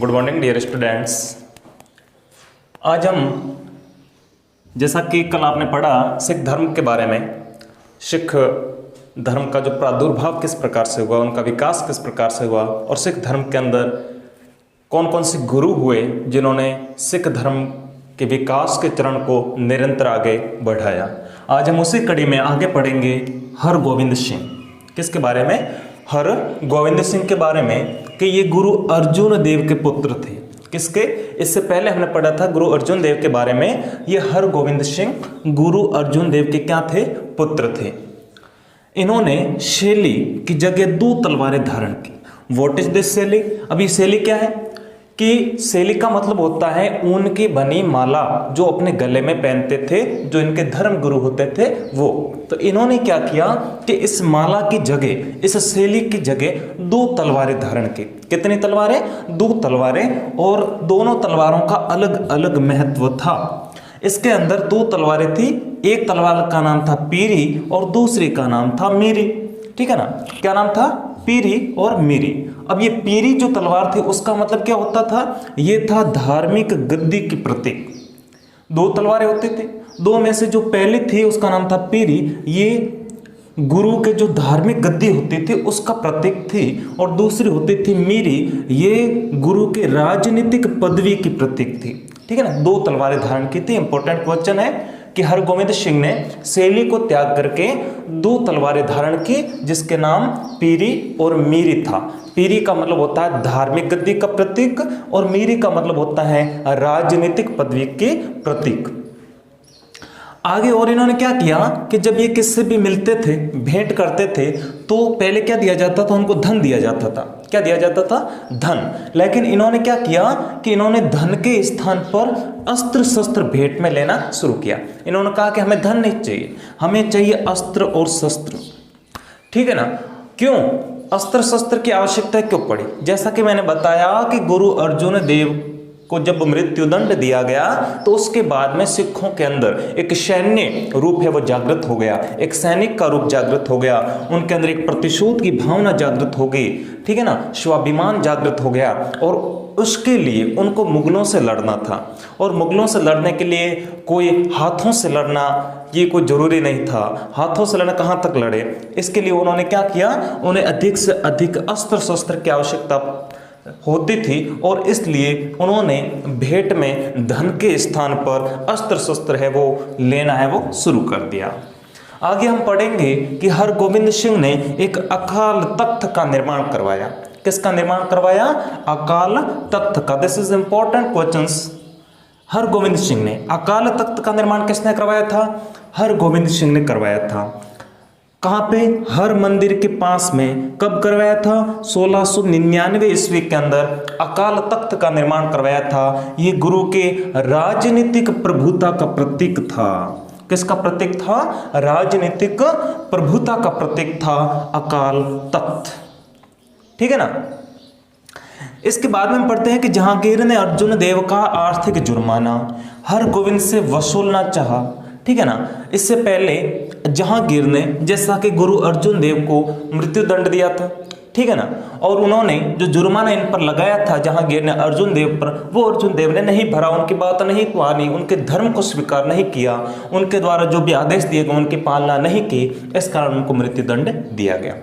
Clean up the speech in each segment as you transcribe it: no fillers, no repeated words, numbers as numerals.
Good morning dear students. आज हम, जैसा कि कल आपने पढ़ा सिख धर्म के बारे में, सिख धर्म का जो प्रादुर्भाव किस प्रकार से हुआ, उनका विकास किस प्रकार से हुआ और सिख धर्म के अंदर कौन कौन से गुरु हुए जिन्होंने सिख धर्म के विकास के चरण को निरंतर आगे बढ़ाया। आज हम उसी कड़ी में आगे पढ़ेंगे हरगोविंद सिंह। किसके बारे में? हरगोविंद सिंह के बारे में कि ये गुरु अर्जुन देव के पुत्र थे। किसके? इससे पहले हमने पढ़ा था गुरु अर्जुन देव के बारे में। ये हरगोविंद सिंह गुरु अर्जुन देव के क्या थे? पुत्र थे। इन्होंने शैली की जगह 2 तलवारें धारण की। व्हाट इज दिस शैली? अभी शैली क्या है कि शैली का मतलब होता है ऊन की बनी माला जो अपने गले में पहनते थे, जो इनके धर्म गुरु होते थे वो। तो इन्होंने क्या किया कि इस माला की जगह, इस शैली की जगह 2 तलवारें धारण की। कितनी तलवारें? 2 तलवारें, और दोनों तलवारों का अलग अलग महत्व था। इसके अंदर 2 तलवारें थी। एक तलवार का नाम था पीरी और दूसरी का नाम था मीरी। ठीक है ना? क्या नाम था? पीरी और मीरी। अब ये पीरी जो तलवार थी उसका मतलब क्या होता था? ये था धार्मिक गद्दी की प्रतीक। 2 तलवारें होती थी, 2 में से जो पहली थी उसका नाम था पीरी। ये गुरु के जो धार्मिक गद्दी होती थी उसका प्रतीक थी, और दूसरी होती थी मीरी। ये गुरु के राजनीतिक पदवी की प्रतीक थी। ठीक है ना? 2 तलवारें धारण की थी। इंपॉर्टेंट क्वेश्चन है कि हरगोविंद सिंह ने शैली को त्याग करके 2 तलवारें धारण की, जिसके नाम पीरी और मीरी था। पीरी का मतलब होता है धार्मिक गद्दी का प्रतीक, और मीरी का मतलब होता है राजनीतिक पदवी के प्रतीक। आगे और इन्होंने क्या किया कि जब ये किससे भी मिलते थे, भेंट करते थे, तो पहले क्या दिया जाता था? उनको धन दिया जाता था। क्या दिया जाता था? धन। लेकिन इन्होंने क्या किया कि इन्होंने धन के स्थान पर अस्त्र शस्त्र भेंट में लेना शुरू किया। इन्होंने कहा कि हमें धन नहीं चाहिए, हमें चाहिए अस्त्र और शस्त्र। ठीक है ना? क्यों अस्त्र शस्त्र की आवश्यकता क्यों पड़ी? जैसा कि मैंने बताया कि गुरु अर्जुन देव को जब मृत्युदंड दिया गया तो उसके बाद में सिखों के अंदर एक सैन्य रूप है वो जागृत हो गया, एक सैनिक का रूप जागृत हो गया, उनके अंदर एक प्रतिशोध की भावना जागृत हो गई। ठीक है ना? स्वाभिमान जागृत हो गया, और उसके लिए उनको मुगलों से लड़ना था। और मुगलों से लड़ने के लिए कोई हाथों से लड़ना ये कोई जरूरी नहीं था। हाथों से लड़ना कहाँ तक लड़े? इसके लिए उन्होंने क्या किया? उन्हें अधिक से अधिक अस्त्र शस्त्र की आवश्यकता होती थी, और इसलिए उन्होंने भेंट में धन के स्थान पर अस्त्र शस्त्र है वो लेना है वो शुरू कर दिया। आगे हम पढ़ेंगे कि हरगोविंद सिंह ने एक अकाल तख्त का निर्माण करवाया। किसका निर्माण करवाया? अकाल तख्त का। This is important questions. Hargobind Singh ने अकाल तख्त का निर्माण किसने करवाया था? हरगोविंद सिंह ने करवाया था। कहाँ पे? हर मंदिर के पास में। कब करवाया था? 1699 ईस्वी के अंदर अकाल तख्त का निर्माण करवाया था। ये गुरु के राजनीतिक प्रभुता का प्रतीक था। किसका प्रतीक था? राजनीतिक प्रभुता का प्रतीक था अकाल तख्त। ठीक है ना? इसके बाद में हम पढ़ते हैं कि जहांगीर ने अर्जुन देव का आर्थिक जुर्माना हरगोविंद से वसूलना चाहा। ठीक है ना? इससे पहले जहांगीर ने, जैसा कि गुरु अर्जुन देव को मृत्युदंड दिया था, ठीक है ना, और उन्होंने जो जुर्माना इन पर लगाया था जहांगीर ने अर्जुन देव पर, वो अर्जुन देव ने नहीं भरा, उनकी बात नहीं मानी, उनके धर्म को स्वीकार नहीं किया, उनके द्वारा जो भी आदेश दिए गए उनकी पालना नहीं की, इस कारण उनको मृत्युदंड दिया गया।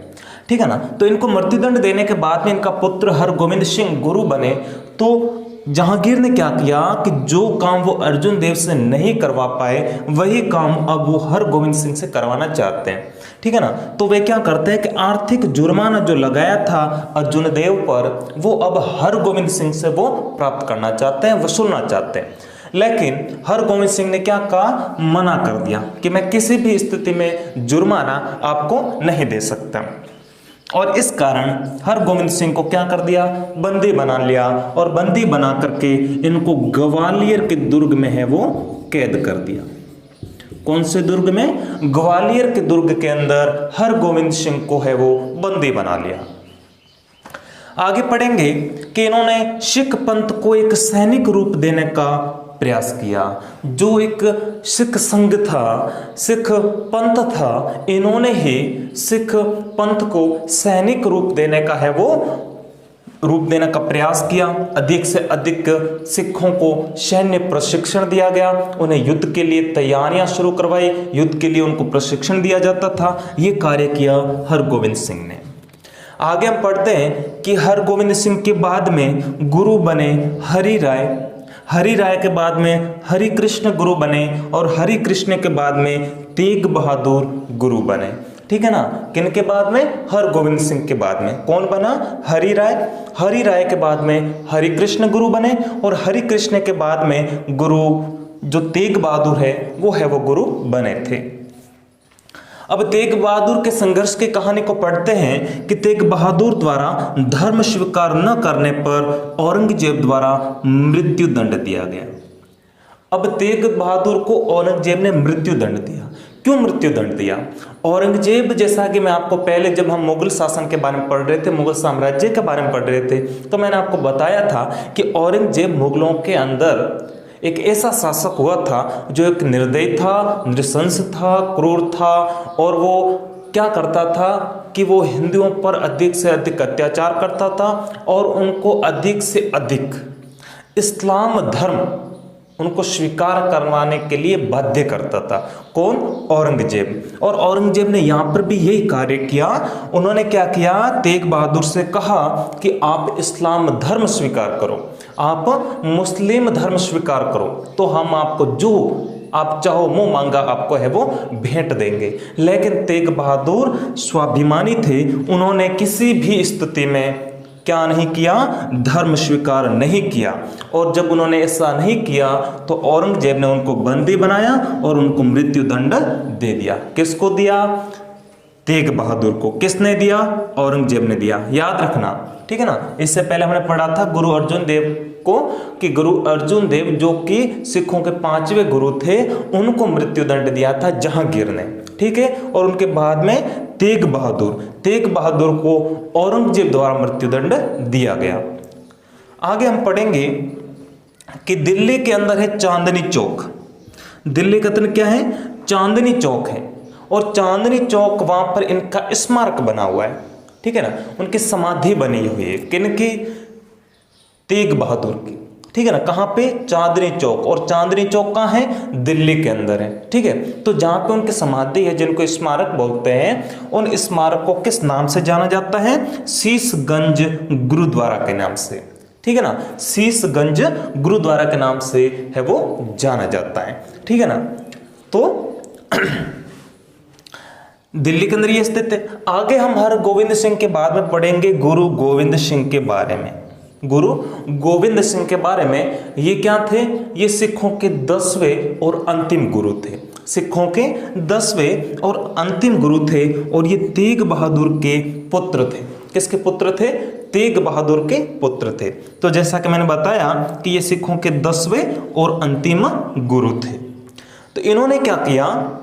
ठीक है ना? तो इनको मृत्युदंड देने के बाद में इनका पुत्र हरगोविंद सिंह गुरु बने। तो जहांगीर ने क्या किया कि जो काम वो अर्जुन देव से नहीं करवा पाए वही काम अब वो हरगोविंद सिंह से करवाना चाहते हैं। ठीक है ना? तो वे क्या करते हैं कि आर्थिक जुर्माना जो लगाया था अर्जुन देव पर, वो अब हरगोविंद सिंह से वो प्राप्त करना चाहते हैं, वसूलना चाहते हैं। लेकिन हरगोविंद सिंह ने क्या कहा? मना कर दिया कि मैं किसी भी स्थिति में जुर्माना आपको नहीं दे सकता। और इस कारण हरगोविंद सिंह को क्या कर दिया? बंदी बना लिया, और बंदी बना करके इनको ग्वालियर के दुर्ग में है वो कैद कर दिया। कौन से दुर्ग में? ग्वालियर के दुर्ग के अंदर हरगोविंद सिंह को है वो बंदी बना लिया। आगे पढ़ेंगे कि इन्होंने सिख पंथ को एक सैनिक रूप देने का प्रयास किया। जो एक सिख संघ था, सिख पंथ था, इन्होंने ही सिख पंथ को सैनिक रूप देने का है वो रूप देने का प्रयास किया। अधिक से अधिक सिखों को सैन्य प्रशिक्षण दिया गया, उन्हें युद्ध के लिए तैयारियां शुरू करवाई, युद्ध के लिए उनको प्रशिक्षण दिया जाता था। ये कार्य किया हरगोविंद सिंह ने। आगे हम पढ़ते हैं कि हरगोविंद सिंह के बाद में गुरु बने हरि राय, हरि राय के बाद में हरि कृष्ण गुरु बने और हरि कृष्ण के बाद में तेग बहादुर गुरु बने। ठीक है ना, किन के बाद में? हरगोविंद सिंह के बाद में कौन बना? हरि राय। हरि राय के बाद में हरि कृष्ण गुरु बने और हरि कृष्ण के बाद में गुरु जो तेग बहादुर है वो गुरु बने थे। अब तेग बहादुर के संघर्ष की कहानी को पढ़ते हैं कि तेग बहादुर द्वारा धर्म स्वीकार न करने पर औरंगजेब द्वारा मृत्यु दंड दिया गया। अब तेग बहादुर को औरंगजेब ने मृत्यु दंड दिया। क्यों मृत्यु दंड दिया? औरंगजेब, जैसा कि मैं आपको पहले जब हम मुगल शासन के बारे में पढ़ रहे थे, मुगल साम्राज्य के बारे में पढ़ रहे थे, तो मैंने आपको बताया था कि औरंगजेब मुगलों के अंदर एक ऐसा शासक हुआ था जो एक निर्दयी था, नृशंस था, क्रूर था और वो क्या करता था कि वो हिंदुओं पर अधिक से अधिक अत्याचार करता था और उनको अधिक से अधिक इस्लाम धर्म उनको स्वीकार करवाने के लिए बाध्य करता था। कौन? औरंगजेब। और औरंगजेब ने यहाँ पर भी यही कार्य किया। उन्होंने क्या किया? तेग बहादुर से कहा कि आप इस्लाम धर्म स्वीकार करो, आप मुस्लिम धर्म स्वीकार करो, तो हम आपको जो आप चाहो मुंह मांगा आपको है वो भेंट देंगे। लेकिन तेग बहादुर स्वाभिमानी थे, उन्होंने किसी भी स्थिति में क्या नहीं किया? धर्म स्वीकार नहीं किया। और जब उन्होंने ऐसा नहीं किया तो औरंगजेब ने उनको बंदी बनाया और उनको मृत्यु दंड दे दिया। किसको दिया? तेग बहादुर को। किसने दिया? औरंगजेब ने दिया। याद रखना, ठीक है ना। इससे पहले हमने पढ़ा था गुरु अर्जुन देव को कि गुरु अर्जुन देव जो कि सिखों के 5वें गुरु थे, उनको मृत्यु दंड दिया था जहांगीर ने। ठीक है, और उनके बाद में तेग बहादुर को औरंगजेब द्वारा मृत्यु दंड दिया गया। आगे हम पढ़ेंगे कि दिल्ली के अंदर है चांदनी चौक। दिल्ली का क्या है? चांदनी चौक है और चांदनी चौक वहां पर इनका स्मारक बना हुआ है। ठीक है ना, उनकी समाधि बनी हुई है। किनकी? तेग बहादुर की। ठीक है ना, कहाँ पे? चांदनी चौक। और चांदनी चौक कहाँ है? दिल्ली के अंदर है। ठीक है, तो जहाँ पे उनकी समाधि है, जिनको स्मारक बोलते हैं, उन स्मारक को किस नाम से जाना जाता है? शीशगंज गुरुद्वारा के नाम से। ठीक है ना, शीशगंज गुरुद्वारा के नाम से है वो जाना जाता है। ठीक है ना, तो दिल्ली के अंदर ये स्थित है। आगे हम हरगोविंद सिंह के बाद में पढ़ेंगे गुरु गोविंद सिंह के बारे में। गुरु गोविंद सिंह के बारे में ये क्या थे? ये सिखों के 10वें और अंतिम गुरु थे। सिखों के 10वें और अंतिम गुरु थे और ये तेग बहादुर के पुत्र थे। किसके पुत्र थे? तेग बहादुर के पुत्र थे। तो जैसा कि मैंने बताया कि ये सिखों के 10वें और अंतिम गुरु थे। तो इन्होंने क्या किया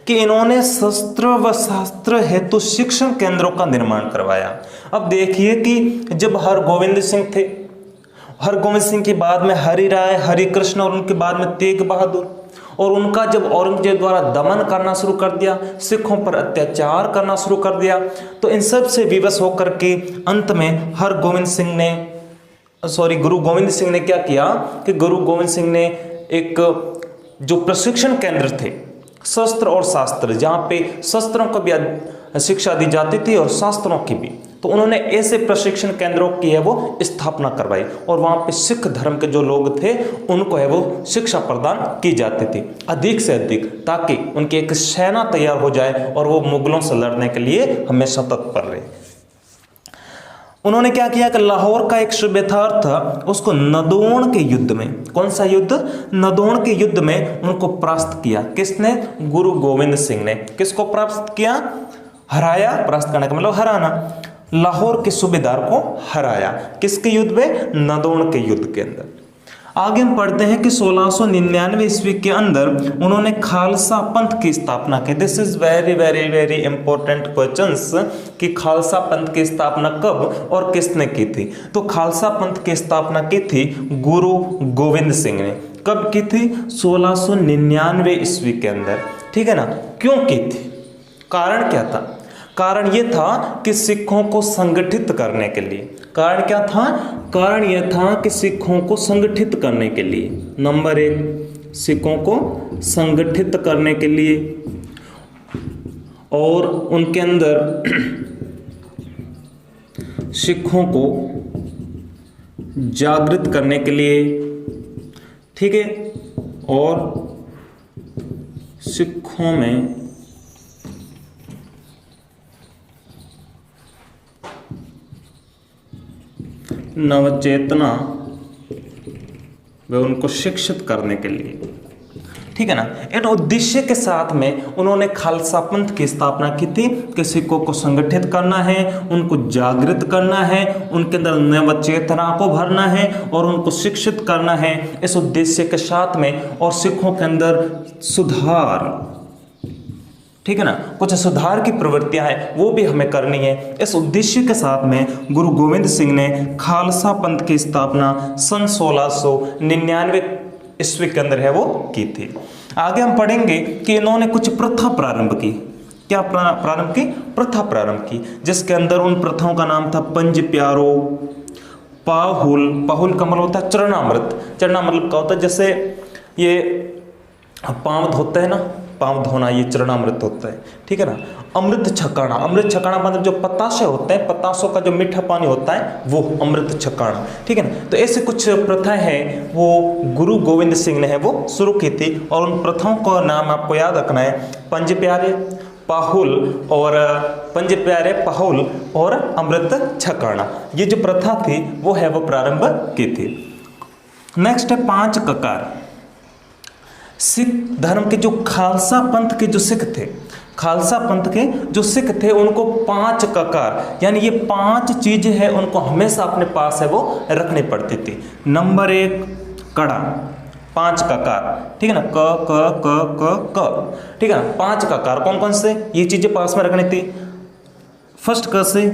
कि इन्होंने शस्त्र व शास्त्र हेतु शिक्षण केंद्रों का निर्माण करवाया। अब देखिए कि जब हरगोविंद सिंह थे, हरगोविंद सिंह के बाद में हरि राय, हरि कृष्ण और उनके बाद में तेग बहादुर, और उनका जब औरंगजेब द्वारा दमन करना शुरू कर दिया, सिखों पर अत्याचार करना शुरू कर दिया, तो इन सब से विवश होकर के अंत में गुरु गोविंद सिंह ने क्या किया कि गुरु गोविंद सिंह ने एक जो प्रशिक्षण केंद्र थे शस्त्र और शास्त्र, जहाँ पे शस्त्रों को भी शिक्षा दी जाती थी और शास्त्रों की भी, तो उन्होंने ऐसे प्रशिक्षण केंद्रों की है वो स्थापना करवाई और वहाँ पे सिख धर्म के जो लोग थे उनको है वो शिक्षा प्रदान की जाती थी अधिक से अधिक, ताकि उनकी एक सेना तैयार हो जाए और वो मुगलों से लड़ने के लिए हमेशा तत्पर रहे। उन्होंने क्या किया कि लाहौर का एक सूबेदार था, उसको नदौण के युद्ध में, कौन सा युद्ध? नदौण के युद्ध में उनको परास्त किया। किसने? गुरु गोविंद सिंह ने। किसको परास्त किया? हराया। परास्त करने का मतलब हराना। लाहौर के सूबेदार को हराया। किसके युद्ध में? नदौण के युद्ध के अंदर। आगे हम पढ़ते हैं कि 1699 ईस्वी के अंदर उन्होंने खालसा पंथ की स्थापना की। This is very very very important questions कि खालसा पंथ की स्थापना कब और किसने की थी? तो खालसा पंथ की स्थापना की थी गुरु गोविंद सिंह ने। कब की थी? 1699 ईस्वी के अंदर। ठीक है ना। क्यों की थी? कारण क्या था? कारण ये था कि सिखों को संगठित करने के लिए। कारण क्या था? कारण यह था कि सिखों को संगठित करने के लिए, नंबर 1 सिखों को संगठित करने के लिए और उनके अंदर सिखों को जागृत करने के लिए, ठीक है, और सिखों में नवचेतना व उनको शिक्षित करने के लिए, ठीक है ना। इन उद्देश्य के साथ में उन्होंने खालसा पंथ की स्थापना की थी कि सिखों को संगठित करना है, उनको जागृत करना है, उनके अंदर नवचेतना को भरना है और उनको शिक्षित करना है, इस उद्देश्य के साथ में। और सिखों के अंदर सुधार, ठीक है ना, कुछ सुधार की प्रवृत्तियां हैं वो भी हमें करनी है। इस उद्देश्य के साथ में गुरु गोविंद सिंह ने खालसा पंथ की स्थापना सन 1699 ईस्वी के अंदर है वो की थी। आगे हम पढ़ेंगे कि इन्होंने कुछ प्रथा प्रारंभ की। क्या प्रारंभ की? प्रथा प्रारंभ की, जिसके अंदर उन प्रथाओं का नाम था पंज प्यारो, पाहुल। पाहुल का मतलब होता है चरणामृत। चरणामृत का होता है जैसे ये पांव धोते हैं ना, पांव धोना, ये चरणामृत होता है, ठीक है ना। अमृत छकाना, अमृत छकाना मतलब जो पतासे होते हैं, पतासों का जो मीठा पानी होता है वो अमृत छकाना, ठीक है ना। तो ऐसे कुछ प्रथाएं हैं वो गुरु गोविंद सिंह ने है वो शुरू की थी और उन प्रथाओं का नाम आपको याद रखना है, पंज प्यारे, पाहुल और पंज प्यारे, पाहुल और अमृत छकाना। ये जो प्रथा थी वो है वो प्रारंभ की थी। नेक्स्ट है पांच ककार। सिख धर्म के जो खालसा पंथ के जो सिख थे, खालसा पंथ के जो सिख थे, उनको पांच ककार यानी ये पांच चीजें हैं उनको हमेशा अपने पास है वो रखनी पड़ती थी। नंबर 1 कड़ा, पांच ककार, ठीक है ना, क क क क क, ठीक है ना। पांच ककार कौन कौन से? ये चीजें पास में रखनी थी। फर्स्ट क से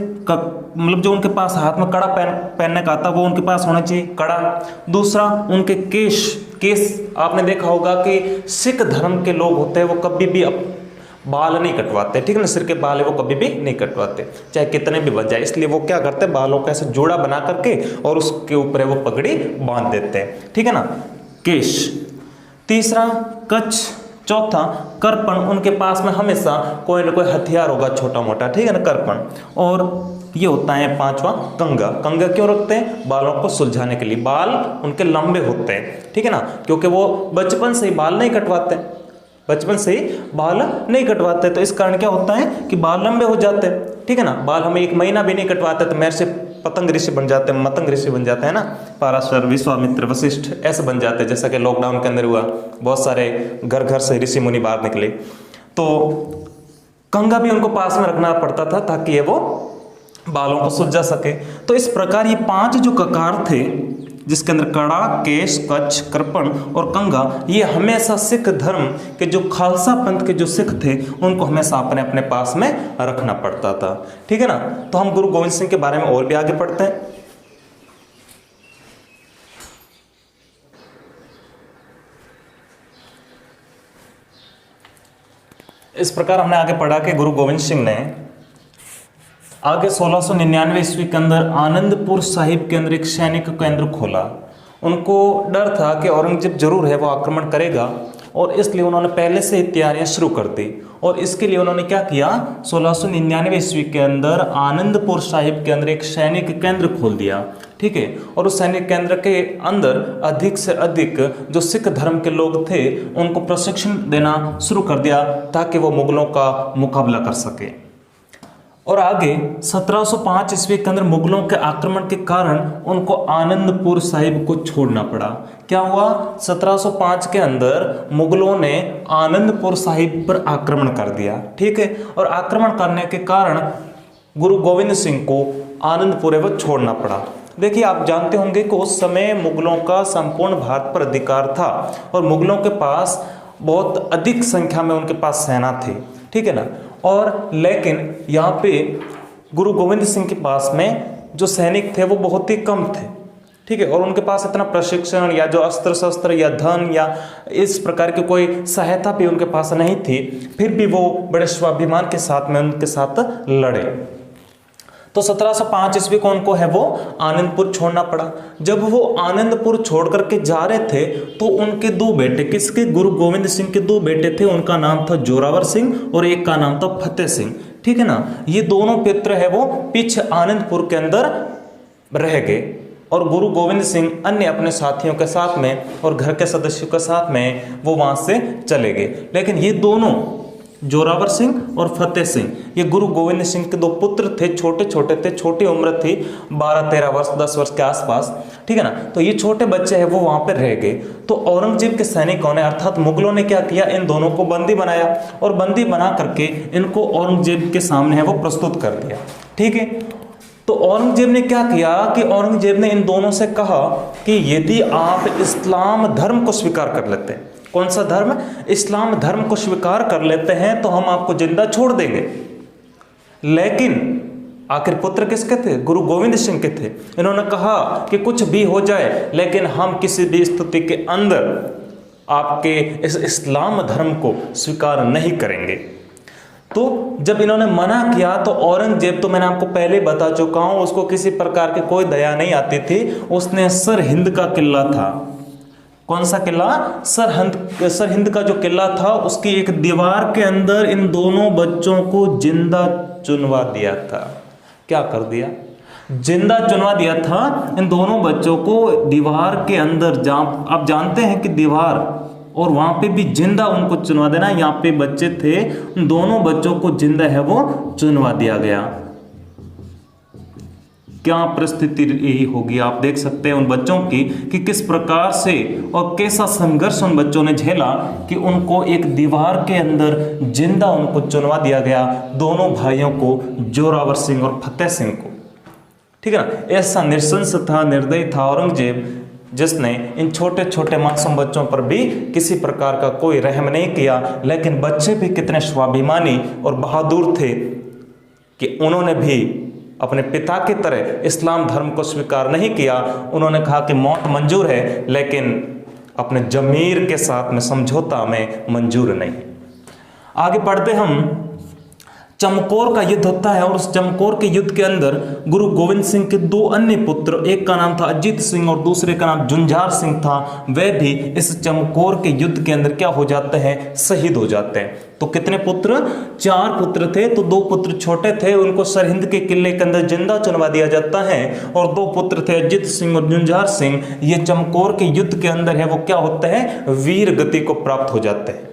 मतलब जो उनके पास हाथ में कड़ा पहनने का आता वो उनके पास होना चाहिए, कड़ा। दूसरा उनके केश, केश आपने देखा होगा कि सिख धर्म के लोग होते हैं वो कभी भी बाल नहीं कटवाते, ठीक है ना, सिर के बाल है वो कभी भी नहीं कटवाते चाहे कितने भी बन जाए। इसलिए वो क्या करते हैं, बालों का ऐसे जोड़ा बना करके और उसके ऊपर वो पगड़ी बांध देते हैं, ठीक है ना, केश। तीसरा कच्छ। चौथा करपण, उनके पास में हमेशा कोई ना कोई हथियार होगा छोटा मोटा, ठीक है ना, करपण। और ये होता है पांचवा कंघा। कंघा क्यों रखते हैं? बालों को सुलझाने के लिए। बाल उनके लंबे होते हैं, ठीक है ना, क्योंकि वो बचपन से ही बाल नहीं कटवाते, बचपन से ही बाल नहीं कटवाते, तो इस कारण क्या होता है कि बाल लंबे हो जाते हैं, ठीक है ना। बाल हमें 1 महीना भी नहीं कटवाते तो मेरे से पतंग ऋषि बन जाते हैं, मतंग ऋषि बन जाते हैं ना, पराशर, विश्वामित्र, वशिष्ठ ऐसे बन जाते हैं, जैसा कि लॉकडाउन के अंदर हुआ, बहुत सारे घर घर से ऋषि मुनि बाहर निकले। तो कंघा भी उनको पास में रखना पड़ता था ताकि ये वो बालों को सुलझा सके। तो इस प्रकार ये 5 जो ककार थे जिसके अंदर कड़ा, केश, कच्छ, करपण और कंघा, ये हमेशा सिख धर्म के जो खालसा पंथ के जो सिख थे उनको हमेशा अपने अपने पास में रखना पड़ता था, ठीक है ना। तो हम गुरु गोविंद सिंह के बारे में और भी आगे पढ़ते हैं। इस प्रकार हमने आगे पढ़ा कि गुरु गोविंद सिंह ने आगे 1699 ईस्वी के अंदर आनंदपुर साहिब के अंदर एक सैनिक केंद्र खोला। उनको डर था कि औरंगजेब जरूर है वो आक्रमण करेगा और इसलिए उन्होंने पहले से ही तैयारियां शुरू कर दी। और इसके लिए उन्होंने क्या किया, 1699 ईस्वी के अंदर आनंदपुर साहिब के अंदर एक सैनिक केंद्र खोल दिया, ठीक है। और उस सैनिक केंद्र के अंदर अधिक से अधिक जो सिख धर्म के लोग थे उनको प्रशिक्षण देना शुरू कर दिया ताकि वो मुगलों का मुकाबला कर सके। और आगे 1705 ईस्वी के अंदर मुगलों के आक्रमण के कारण उनको आनंदपुर साहिब को छोड़ना पड़ा। क्या हुआ, 1705 के अंदर मुगलों ने आनंदपुर साहिब पर आक्रमण कर दिया, ठीक है। और आक्रमण करने के कारण गुरु गोविंद सिंह को आनंदपुर वो छोड़ना पड़ा। देखिए, आप जानते होंगे कि उस समय मुगलों का संपूर्ण भारत पर अधिकार था और मुगलों के पास बहुत अधिक संख्या में उनके पास सेना थी, ठीक है ना। और लेकिन यहाँ पे गुरु गोविंद सिंह के पास में जो सैनिक थे वो बहुत ही कम थे, ठीक है, और उनके पास इतना प्रशिक्षण या जो अस्त्र शस्त्र या धन या इस प्रकार की कोई सहायता भी उनके पास नहीं थी, फिर भी वो बड़े स्वाभिमान के साथ में उनके साथ लड़े। तो 1705 ईस्वी को उनको है वो आनंदपुर छोड़ना पड़ा। जब वो आनंदपुर छोड़ करके जा रहे थे तो उनके दो बेटे, किसके, गुरु गोविंद सिंह के दो बेटे थे, उनका नाम था जोरावर सिंह और एक का नाम था फतेह सिंह, ठीक है ना। ये दोनों पुत्र है वो पीछे आनंदपुर के अंदर रह गए और गुरु गोविंद सिंह अन्य अपने साथियों के साथ में और घर के सदस्यों के साथ में वो वहां से चले गए। लेकिन ये दोनों जोरावर सिंह और फतेह सिंह, ये गुरु गोविंद सिंह के दो पुत्र थे, छोटे छोटे थे, छोटी उम्र थी, 12-13 वर्ष 10 वर्ष के आसपास, ठीक है ना। तो ये छोटे बच्चे हैं वो वहां पर रह गए। तो औरंगजेब के सैनिकों ने अर्थात मुगलों ने क्या किया, इन दोनों को बंदी बनाया और बंदी बना करके इनको औरंगजेब के सामने है वो प्रस्तुत कर दिया, ठीक है। तो औरंगजेब ने क्या किया कि औरंगजेब ने इन दोनों से कहा कि यदि आप इस्लाम धर्म को स्वीकार कर लेते हैं, कौन सा धर्म, इस्लाम धर्म को स्वीकार कर लेते हैं तो हम आपको जिंदा छोड़ देंगे। लेकिन आखिर पुत्र किसके थे, गुरु गोविंद सिंह के थे। इन्होंने कहा कि कुछ भी हो जाए लेकिन हम किसी भी स्थिति के अंदर आपके इस इस्लाम धर्म को स्वीकार नहीं करेंगे। तो जब इन्होंने मना किया तो औरंगजेब, तो मैंने आपको पहले बता चुका हूं, उसको किसी प्रकार की कोई दया नहीं आती थी। उसने सरहिंद का किला था, कौन सा किला, सरहिंद का जो किला था उसकी एक दीवार के अंदर इन दोनों बच्चों को जिंदा चुनवा दिया था। क्या कर दिया, जिंदा चुनवा दिया था इन दोनों बच्चों को दीवार के अंदर। जहां आप जानते हैं कि दीवार और वहां पे भी जिंदा उनको चुनवा देना। यहाँ पे बच्चे थे, उन दोनों बच्चों को जिंदा है वो चुनवा दिया गया। क्या परिस्थिति यही होगी, आप देख सकते हैं उन बच्चों की कि किस प्रकार से और कैसा संघर्ष उन बच्चों ने झेला कि उनको एक दीवार के अंदर जिंदा उनको चुनवा दिया गया, दोनों भाइयों को, जोरावर सिंह और फतेह सिंह को, ठीक है ना। ऐसा नृशंस था, निर्दयी था औरंगजेब, जिसने इन छोटे छोटे मासूम बच्चों पर भी किसी प्रकार का कोई रहम नहीं किया। लेकिन बच्चे भी कितने स्वाभिमानी और बहादुर थे कि उन्होंने भी अपने पिता की तरह इस्लाम धर्म को स्वीकार नहीं किया। उन्होंने कहा कि मौत मंजूर है लेकिन अपने जमीर के साथ में समझौता में मंजूर नहीं। आगे बढ़ते हम, चमकौर का युद्ध होता है और उस चमकौर के युद्ध के अंदर गुरु गोविंद सिंह के दो अन्य पुत्र, एक का नाम था अजीत सिंह और दूसरे का नाम जुंझार सिंह था, वे भी इस चमकौर के युद्ध के अंदर क्या हो जाते हैं, शहीद हो जाते हैं। तो कितने पुत्र, 4 पुत्र थे। तो 2 पुत्र छोटे थे, उनको सरहिंद के किले के अंदर जिंदा चुनवा दिया जाता है, और 2 पुत्र थे अजीत सिंह और जुंझार सिंह, ये चमकौर के युद्ध के अंदर है वो क्या होते हैं, वीर गति को प्राप्त हो जाते हैं।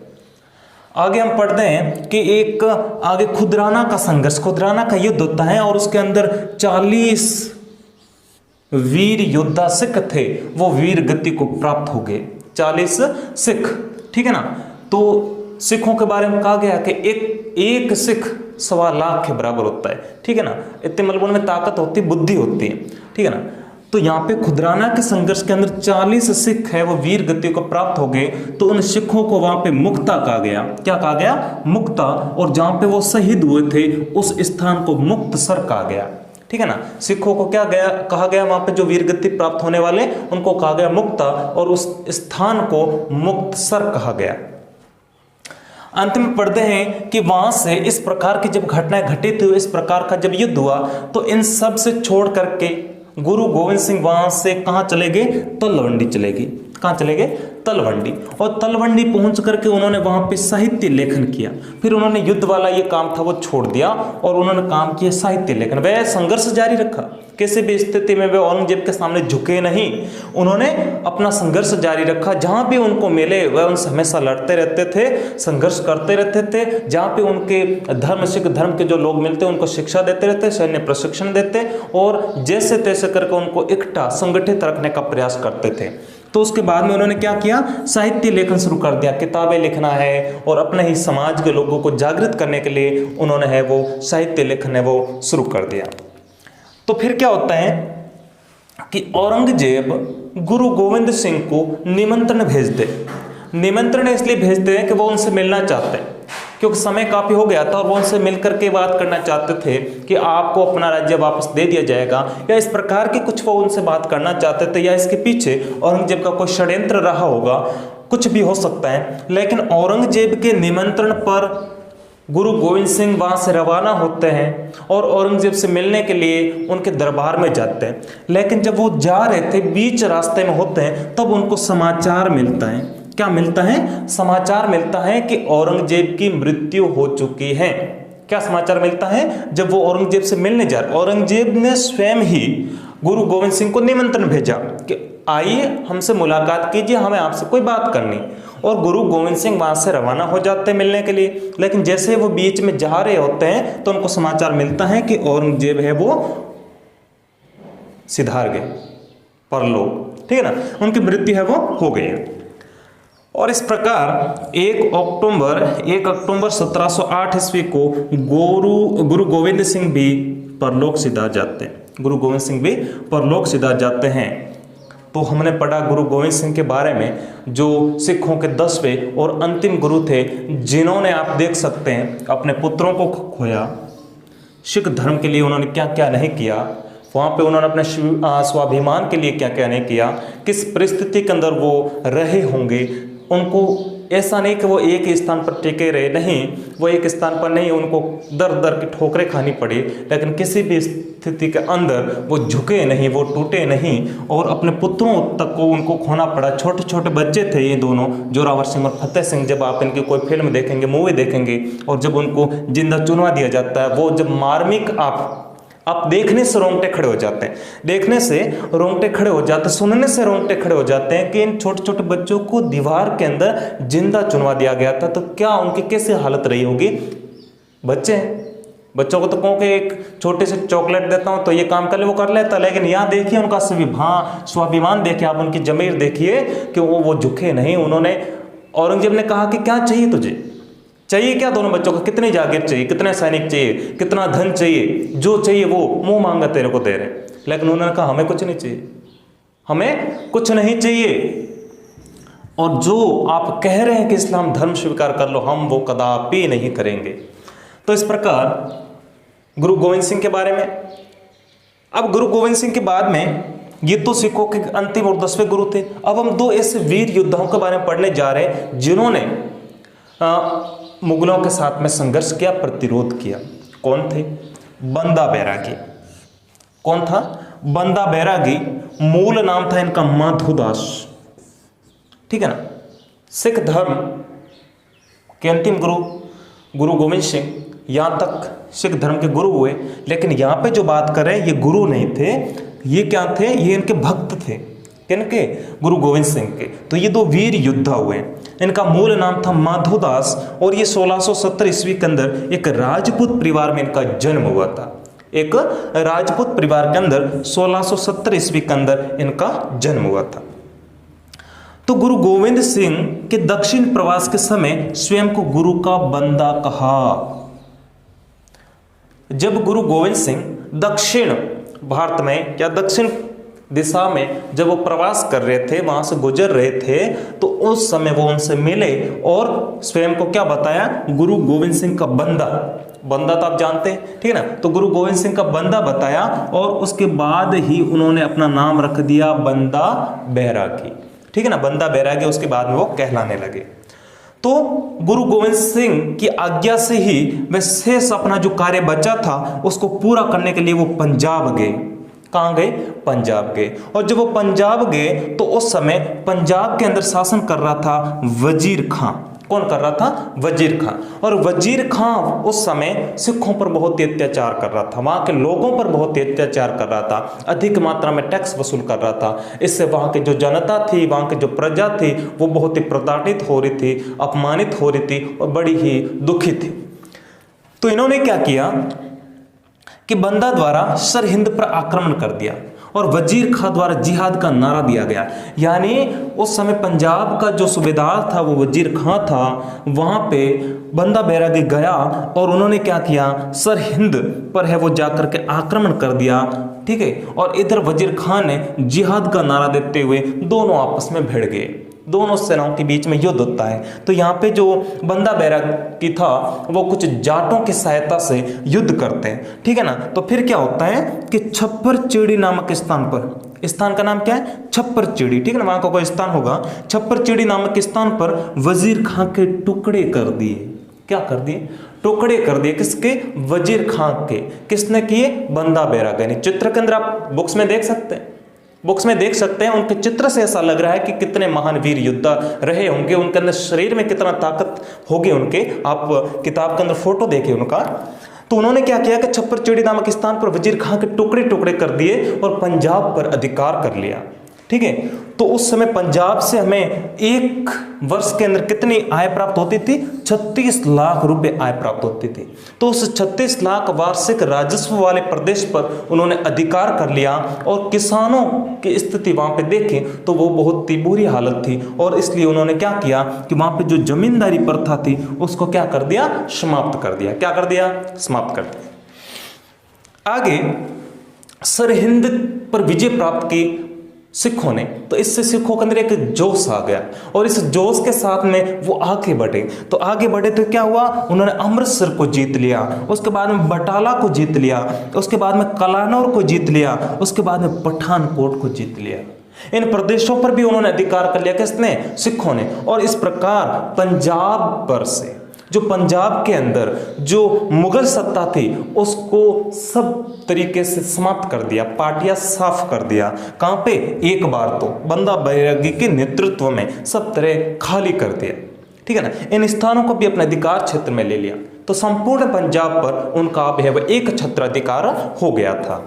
आगे हम पढ़ते हैं कि एक आगे खुदराना का संघर्ष, खुदराना का युद्ध होता है और उसके अंदर 40 वीर योद्धा सिख थे, वो वीर गति को प्राप्त हो गए, 40 सिख, ठीक है ना। तो सिखों के बारे में कहा गया कि एक सिख 1.25 लाख के बराबर होता है, ठीक है ना। इतने मतलब उनमें ताकत होती, बुद्धि होती है, ठीक है ना। तो यहाँ पे खुदराना के संघर्ष के अंदर 40 सिख है वो वीर गति को प्राप्त हो गए। तो उन सिखों को वहां पे मुक्ता कहा गया, क्या कहा गया, मुक्ता। और जहां पे वो शहीद हुए थे उस स्थान को मुक्तसर कहा गया, ठीक है ना। सिखों को क्या कहा गया, वहां पे जो वीर गति प्राप्त होने वाले उनको कहा गया मुक्ता, और उस स्थान को मुक्तसर कहा गया। अंत में पढ़ते हैं कि वहां से इस प्रकार की जब घटनाएं घटित हुई, इस प्रकार का जब युद्ध हुआ, तो इन सब से छोड़ करके गुरु गोविंद सिंह वहां से कहां चले गए, तलवंडी चले गए। कहां चले गए, तलवंडी। और तलवंडी पहुंच करके उन्होंने वहां पे साहित्य लेखन किया। फिर उन्होंने युद्ध वाला ये काम था वो छोड़ दिया और उन्होंने काम किया साहित्य लेखन। वह संघर्ष जारी रखा, किसी भी स्थिति में वे औरंगजेब के सामने झुके नहीं, उन्होंने अपना संघर्ष जारी रखा। जहां भी उनको मिले वह उनसे हमेशा लड़ते रहते थे, संघर्ष करते रहते थे। जहां पे उनके धर्म, सिख धर्म के जो लोग मिलते उनको शिक्षा देते रहते, सैन्य प्रशिक्षण देते, और जैसे तैसे करके उनको इकट्ठा संगठित रखने का प्रयास करते थे। तो उसके बाद में उन्होंने क्या किया, साहित्य लेखन शुरू कर दिया, किताबें लिखना है, और अपने ही समाज के लोगों को जागृत करने के लिए उन्होंने है वो साहित्य लेखन है वो शुरू कर दिया। तो फिर क्या होता है कि औरंगजेब गुरु गोविंद सिंह को निमंत्रण भेजते। निमंत्रण इसलिए भेजते हैं कि वो उनसे मिलना चाहते हैं, क्योंकि समय काफ़ी हो गया था और वो उनसे मिलकर के बात करना चाहते थे कि आपको अपना राज्य वापस दे दिया जाएगा, या इस प्रकार की कुछ वो उनसे बात करना चाहते थे, या इसके पीछे औरंगजेब का कोई षड्यंत्र रहा होगा, कुछ भी हो सकता है। लेकिन औरंगजेब के निमंत्रण पर गुरु गोविंद सिंह वहाँ से रवाना होते हैं और औरंगजेब से मिलने के लिए उनके दरबार में जाते हैं। लेकिन जब वो जा रहे थे, बीच रास्ते में होते हैं, तब उनको समाचार मिलता है। क्या मिलता है? समाचार मिलता है कि औरंगजेब की मृत्यु हो चुकी है। क्या समाचार मिलता है? जब वो औरंगजेब से मिलने जा रहे, औरंगजेब ने स्वयं ही गुरु गोविंद सिंह को निमंत्रण भेजा कि आइए हमसे मुलाकात कीजिए, हमें आपसे कोई बात करनी। और गुरु गोविंद सिंह वहां से रवाना हो जाते हैं मिलने के लिए। लेकिन जैसे वो बीच में जा रहे होते हैं तो उनको समाचार मिलता है कि औरंगजेब है वो सिधार गए, परलोक, ठीक है ना, उनकी मृत्यु है वो हो गई है। और इस प्रकार 1 अक्टूबर 1708 ईस्वी को गुरु गोविंद सिंह भी परलोक सिधार जाते हैं। गुरु गोविंद सिंह भी परलोक सिधार जाते हैं। तो हमने पढ़ा गुरु गोविंद सिंह के बारे में, जो सिखों के 10वें और अंतिम गुरु थे, जिन्होंने आप देख सकते हैं अपने पुत्रों को खोया। सिख धर्म के लिए उन्होंने क्या क्या नहीं किया, वहाँ पे उन्होंने अपने स्वाभिमान के लिए क्या क्या नहीं किया, किस परिस्थिति के अंदर वो रहे होंगे। उनको ऐसा नहीं कि वो एक ही स्थान पर टिके रहे, नहीं, वो एक स्थान पर नहीं, उनको दर दर की ठोकरें खानी पड़ी, लेकिन किसी भी स्थिति के अंदर वो झुके नहीं, वो टूटे नहीं, और अपने पुत्रों तक को उनको खोना पड़ा। छोटे छोटे बच्चे थे ये दोनों, जोरावर सिंह और फतेह सिंह। जब आप इनकी कोई फिल्म देखेंगे, मूवी देखेंगे, और जब उनको जिंदा चुनवा दिया जाता है, वो जब मार्मिक आप देखने से रोंगटे खड़े हो जाते हैं, देखने से रोंगटे खड़े हो जाते हैं, सुनने से रोंगटे खड़े हो जाते हैं कि इन छोटे छोटे बच्चों को दीवार के अंदर जिंदा चुनवा दिया गया था। तो क्या उनकी कैसी हालत रही होगी? बच्चों को तो कहूँ कि एक छोटे से चॉकलेट देता हूँ तो ये काम कर ले, वो कर लेता, लेकिन यहाँ देखिए उनका स्वाभिमान देखिए, आप उनकी जमीर देखिए कि वो झुके नहीं। उन्होंने, औरंगजेब ने कहा कि क्या चाहिए तुझे, चाहिए क्या दोनों बच्चों को, कितनी जागीर चाहिए, कितने सैनिक चाहिए, कितना धन चाहिए, जो चाहिए वो मुंह मांगा तेरे को दे रहे। लेकिन उन्होंने कहा हमें कुछ नहीं चाहिए, हमें कुछ नहीं चाहिए, और जो आप कह रहे हैं कि इस्लाम धर्म स्वीकार कर लो, हम वो कदापि नहीं करेंगे। तो इस प्रकार गुरु गोविंद सिंह के बारे में। अब गुरु गोविंद सिंह के बाद में, ये तो सिखों के अंतिम और 10वें गुरु थे। अब हम 2 ऐसे वीर योद्धाओं के बारे में पढ़ने जा रहे हैं जिन्होंने मुगलों के साथ में संघर्ष किया, प्रतिरोध किया। कौन थे? बंदा बैरागी। कौन था? बंदा बैरागी। मूल नाम था इनका माधोदास, ठीक है ना। सिख धर्म के अंतिम गुरु गोविंद सिंह यहाँ तक सिख धर्म के गुरु हुए। लेकिन यहाँ पे जो बात कर रहे हैं, ये गुरु नहीं थे, ये क्या थे? ये इनके भक्त थे। किनके? गुरु गोविंद सिंह के। तो ये 2 वीर योद्धा हुए। इनका मूल नाम था माधोदास, और ये 1670 ईस्वी के अंदर एक राजपूत परिवार में इनका जन्म हुआ था। एक राजपूत परिवार के अंदर 1670 ईस्वी के अंदर इनका जन्म हुआ था। तो गुरु गोविंद सिंह के दक्षिण प्रवास के समय स्वयं को गुरु का बंदा कहा। जब गुरु गोविंद सिंह दक्षिण भारत में या दक्षिण दिशा में जब वो प्रवास कर रहे थे, वहां से गुजर रहे थे, तो उस समय वो उनसे मिले और स्वयं को क्या बताया? गुरु गोविंद सिंह का बंदा। बंदा तो आप जानते हैं, ठीक है ना। तो गुरु गोविंद सिंह का बंदा बताया, और उसके बाद ही उन्होंने अपना नाम रख दिया बंदा बैरागी, ठीक है ना। बंदा बैरागी, उसके बाद में वो कहलाने लगे। तो गुरु गोविंद सिंह की आज्ञा से ही वे शेष अपना जो कार्य बचा था उसको पूरा करने के लिए वो पंजाब गए। कहाँ गए? पंजाब गए। और जब वो पंजाब गए तो उस समय पंजाब के अंदर शासन कर रहा था वजीर खां। कौन कर रहा था? वजीर खां। और वजीर खां उस समय सिखों पर बहुत ही अत्याचार कर रहा था, वहाँ के लोगों पर बहुत ही अत्याचार कर रहा था, अधिक मात्रा में टैक्स वसूल कर रहा था। इससे वहाँ की जो जनता थी, वहाँ की जो प्रजा थी, वो बहुत ही प्रताड़ित हो रही थी, अपमानित हो रही थी और बड़ी ही दुखी थी। तो इन्होंने क्या किया कि बंदा द्वारा सरहिंद पर आक्रमण कर दिया और वजीर खां द्वारा जिहाद का नारा दिया गया। यानी उस समय पंजाब का जो सूबेदार था वो वजीर खां था, वहां पे बंदा बैरागी गया और उन्होंने क्या किया? सरहिंद पर है वो जाकर के आक्रमण कर दिया, ठीक है। और इधर वजीर खां ने जिहाद का नारा देते हुए दोनों आपस में भिड़ गए। दोनों सेनाओं के बीच में युद्ध होता है। तो यहाँ पे जो बंदा बैरागी था वो कुछ जाटों की सहायता से युद्ध करते हैं, ठीक है ना। तो फिर क्या होता है कि छप्पर चीड़ी नामक स्थान पर, स्थान का नाम क्या है, छप्पर चीड़ी, ठीक है ना, वहां का कोई स्थान होगा, छप्पर चीड़ी नामक स्थान पर वजीर खां के टुकड़े कर दिए। क्या कर दिए, टुकड़े कर दिए, किसके, वजीर खां के। किसने किए, बंदा बैरागी ने। चित्र के अंदर आप बुक्स में देख सकते हैं, बुक्स में देख सकते हैं, उनके चित्र से ऐसा लग रहा है कि कितने महान वीर योद्धा रहे होंगे, उनके अंदर शरीर में कितना ताकत होगी उनके। आप किताब के अंदर फोटो देखिए उनका। तो उन्होंने क्या किया कि छप्पर चीड़ी नामक स्थान पर वजीर खां के टुकड़े टुकड़े कर दिए और पंजाब पर अधिकार कर लिया, ठीक है। तो उस समय पंजाब से हमें एक वर्ष के अंदर कितनी आय प्राप्त होती थी, 36 लाख रुपए आय प्राप्त होती थी। तो उस 36 लाख वार्षिक राजस्व वाले प्रदेश पर उन्होंने अधिकार कर लिया। और किसानों की स्थिति वहां पे देखें तो वो बहुत ही बुरी हालत थी, और इसलिए उन्होंने क्या किया कि वहां पे जो जमींदारी प्रथा थी उसको क्या कर दिया, समाप्त कर दिया। क्या कर दिया, समाप्त कर दिया। आगे सरहिंद पर विजय प्राप्त की सिखों ने, तो इससे सिखों के अंदर एक जोश आ गया, और इस जोश के साथ में वो आगे बढ़े। तो आगे बढ़े तो क्या हुआ, उन्होंने अमृतसर को जीत लिया, उसके बाद में बटाला को जीत लिया, उसके बाद में कलानौर को जीत लिया, उसके बाद में पठानकोट को जीत लिया। इन प्रदेशों पर भी उन्होंने अधिकार कर लिया, किसने, सिखों ने। और इस प्रकार पंजाब पर से, जो पंजाब के अंदर जो मुगल सत्ता थी उसको सब तरीके से समाप्त कर दिया, पाटिया साफ कर दिया। कहां पे, एक बार तो बंदा बैरागी के नेतृत्व में सब तरह खाली कर दिया, ठीक है ना। इन स्थानों को भी अपने अधिकार क्षेत्र में ले लिया। तो संपूर्ण पंजाब पर उनका अब है वह एक छत्र अधिकार हो गया था।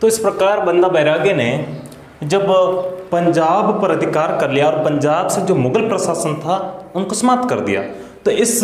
तो इस प्रकार बंदा बैरागी ने जब पंजाब पर अधिकार कर लिया और पंजाब से जो मुगल प्रशासन था उनको समाप्त कर दिया, तो इस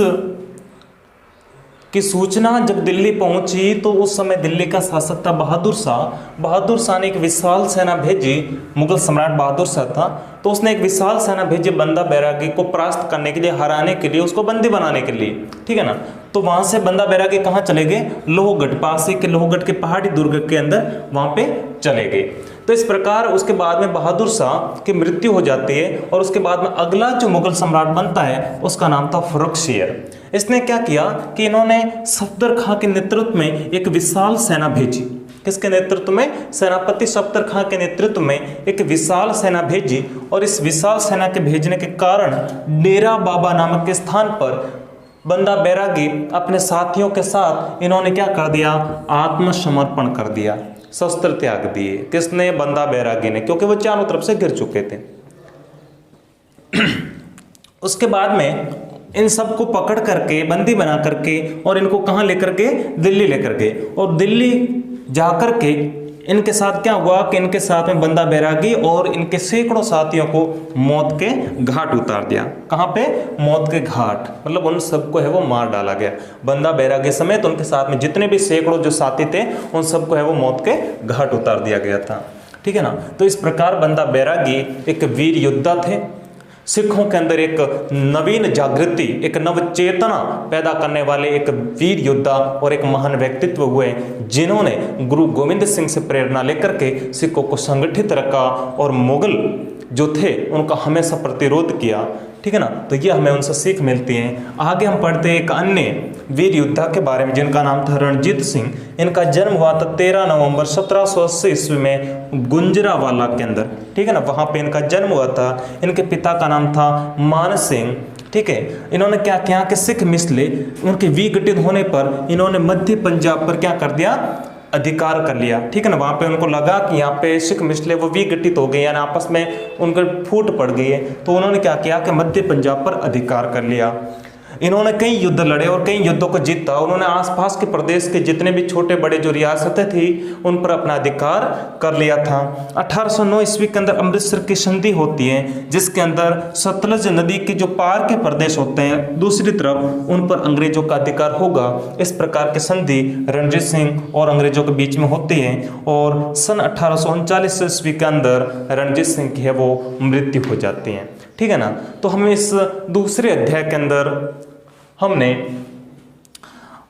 की सूचना जब दिल्ली पहुंची तो उस समय दिल्ली का शासक था बहादुर शाह। बहादुर शाह ने एक विशाल सेना भेजी, मुगल सम्राट बहादुर शाह था, तो उसने एक विशाल सेना भेजी बंदा बैरागी को परास्त करने के लिए, हराने के लिए, उसको बंदी बनाने के लिए, ठीक है ना। तो वहां से बंदा बैरागी कहाँ चले गए, लोहगढ़, पास के लोहगढ़ के पहाड़ी दुर्ग के अंदर वहां पे चले गए। तो इस प्रकार उसके बाद में बहादुर शाह की मृत्यु हो जाती है, और उसके बाद में अगला जो मुगल सम्राट बनता है उसका नाम था फर्रुखशियर। इसने क्या किया कि इन्होंने सफदर खां के नेतृत्व में एक विशाल सेना भेजी। किसके नेतृत्व में, सेनापति सफदर खां के नेतृत्व में एक विशाल सेना भेजी। और इस विशाल सेना के भेजने के कारण डेरा बाबा नामक के स्थान पर बंदा बैरागी अपने साथियों के साथ इन्होंने क्या कर दिया, आत्मसमर्पण कर दिया, शस्त्र त्याग दिए। किसने, बंदा बैरागी ने, क्योंकि वो चारों तरफ से गिर चुके थे। उसके बाद में इन सबको पकड़ करके, बंदी बना करके, और इनको कहाँ लेकर गए, दिल्ली लेकर गए। और दिल्ली जाकर के इनके साथ क्या हुआ कि इनके साथ में बंदा बैरागी और इनके सैकड़ों साथियों को मौत के घाट उतार दिया। कहाँ पे, मौत के घाट, मतलब उन सबको है वो मार डाला गया। बंदा बैरागी समेत उनके साथ में जितने भी सैकड़ों जो साथी थे उन सबको है वो मौत के घाट उतार दिया गया था, ठीक है ना। तो इस प्रकार बंदा बैरागी एक वीर योद्धा थे, सिखों के अंदर एक नवीन जागृति, एक नव चेतना पैदा करने वाले एक वीर योद्धा और एक महान व्यक्तित्व हुए, जिन्होंने गुरु गोविंद सिंह से प्रेरणा लेकर के सिखों को संगठित रखा और मुगल जो थे उनका हमेशा प्रतिरोध किया, ठीक है ना। तो ये हमें उनसे सीख मिलती है। आगे हम पढ़ते हैं एक अन्य वीर योद्धा के बारे में जिनका नाम था रणजीत सिंह। इनका जन्म हुआ था 13 नवंबर 1780 ईस्वी में गुंजरावाला के अंदर, ठीक है ना, वहां पे इनका जन्म हुआ था। इनके पिता का नाम था मान सिंह, ठीक है। इन्होंने क्या किया कि सिख मिसले उनके विघटित होने पर इन्होंने मध्य पंजाब पर क्या कर दिया, अधिकार कर लिया, ठीक है ना। वहां पे उनको लगा कि यहाँ पे सिख मिसले वो विघटित हो गए, यानी आपस में उनके फूट पड़ गई है, तो उन्होंने क्या किया कि मध्य पंजाब पर अधिकार कर लिया। इन्होंने कई युद्ध लड़े और कई युद्धों को जीता। उन्होंने आसपास के प्रदेश के जितने भी छोटे बड़े जो रियासतें थी उन पर अपना अधिकार कर लिया था। 1809 ईस्वी के अंदर अमृतसर की संधि होती है, जिसके अंदर सतलज नदी के जो पार के प्रदेश होते हैं दूसरी तरफ उन पर अंग्रेजों का अधिकार होगा। इस प्रकार की संधि रणजीत सिंह और अंग्रेजों के बीच में होती है, और सन 1839 ईस्वी के अंदर रणजीत सिंह की है वो मृत्यु हो जाती है, ठीक है ना। तो हमें इस दूसरे अध्याय के अंदर हमने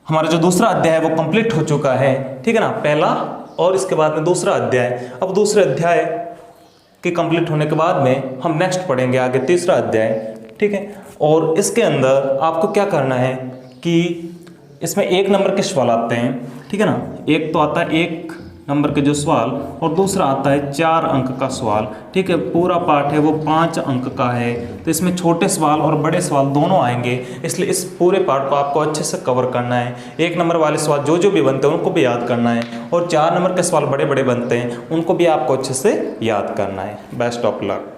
हमारा जो दूसरा अध्याय है वो कंप्लीट हो चुका है, ठीक है ना, पहला और इसके बाद में दूसरा अध्याय। अब दूसरे अध्याय के कंप्लीट होने के बाद में हम नेक्स्ट पढ़ेंगे आगे तीसरा अध्याय, ठीक है। और इसके अंदर आपको क्या करना है कि इसमें 1 नंबर के सवाल आते हैं, ठीक है ना। एक तो आता है 1 नंबर के जो सवाल और दूसरा आता है 4 अंक का सवाल, ठीक है। पूरा पाठ है वो 5 अंक का है, तो इसमें छोटे सवाल और बड़े सवाल दोनों आएंगे, इसलिए इस पूरे पाठ को आपको अच्छे से कवर करना है। 1 नंबर वाले सवाल जो जो भी बनते हैं उनको भी याद करना है, और 4 नंबर के सवाल बड़े बड़े बनते हैं उनको भी आपको अच्छे से याद करना है। Best of luck.